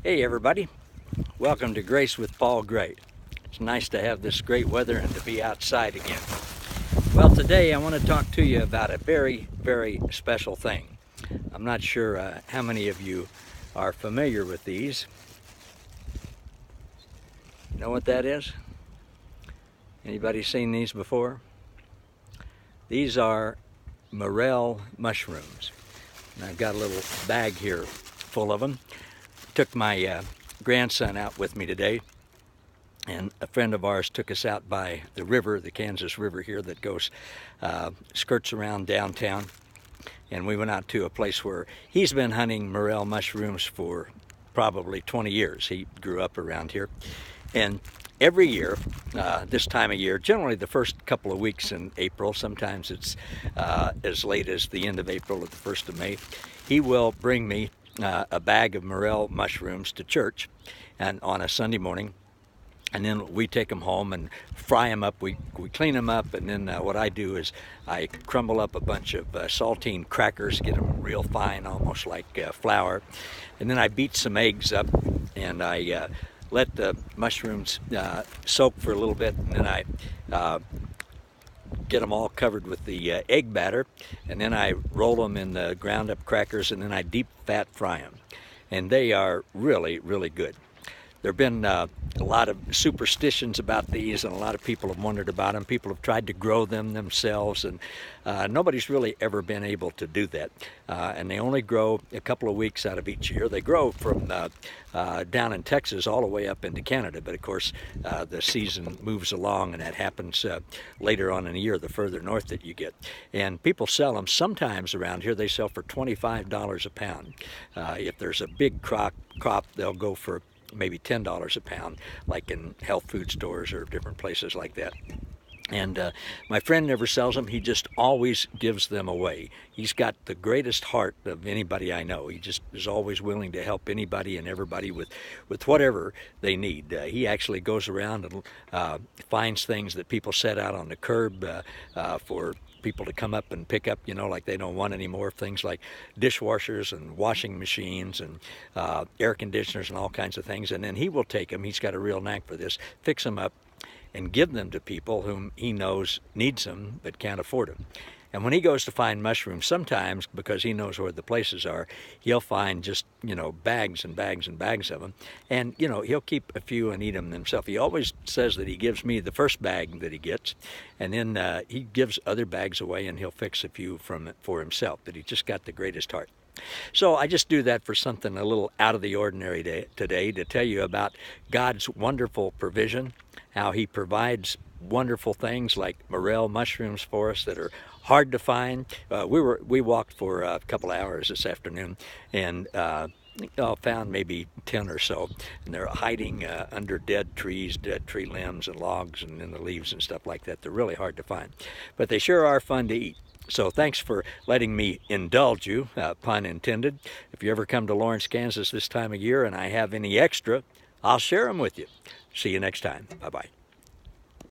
Hey everybody, welcome to Grace with Paul Gray. It's nice to have this great weather and to be outside again. Well, today I want to talk to you about a very, very special thing. I'm not sure how many of you are familiar with these. You know what that is? Anybody seen these before? These are Morel mushrooms. And I've got a little bag here full of them. Took my grandson out with me today, and a friend of ours took us out by the river, the Kansas River here that goes skirts around downtown, and we went out to a place where he's been hunting morel mushrooms for probably 20 years. He grew up around here, and every year, this time of year, generally the first couple of weeks in April, sometimes it's as late as the end of April or the 1st of May, he will bring me a bag of morel mushrooms to church and on a Sunday morning, and then we take them home and fry them up. We clean them up, and then what I do is I crumble up a bunch of saltine crackers, get them real fine, almost like flour, and then I beat some eggs up, and I let the mushrooms soak for a little bit, and then I get them all covered with the egg batter, and then I roll them in the ground up crackers, and then I deep fat fry them, and they are really, really good. There have been a lot of superstitions about these, and a lot of people have wondered about them. People have tried to grow them themselves, and nobody's really ever been able to do that. And they only grow a couple of weeks out of each year. They grow from down in Texas all the way up into Canada, but of course the season moves along, and that happens later on in the year, the further north that you get. And people sell them sometimes around here. They sell for $25 a pound. If there's a big crop, they'll go for maybe $10 a pound, like in health food stores or different places like that. And my friend never sells them. He just always gives them away. He's got the greatest heart of anybody I know. He just is always willing to help anybody and everybody with whatever they need. He actually goes around and finds things that people set out on the curb for people to come up and pick up, you know, like they don't want anymore, things like dishwashers and washing machines and air conditioners and all kinds of things. And then he will take them, he's got a real knack for this, fix them up and give them to people whom he knows needs them but can't afford them. And when he goes to find mushrooms, sometimes, because he knows where the places are, he'll find just, you know, bags and bags and bags of them. And, you know, he'll keep a few and eat them himself. He always says that he gives me the first bag that he gets, and then he gives other bags away, and he'll fix a few for himself. But he just got the greatest heart. So I just do that for something a little out of the ordinary today, to tell you about God's wonderful provision, how he provides wonderful things like morel mushrooms for us that are hard to find. We walked for a couple hours this afternoon, and found maybe 10 or so, and they're hiding under dead trees, dead tree limbs and logs and in the leaves and stuff like that. They're really hard to find, but they sure are fun to eat. So thanks for letting me indulge you, pun intended. If you ever come to Lawrence, Kansas this time of year and I have any extra, I'll share them with you. See you next time. Bye-bye.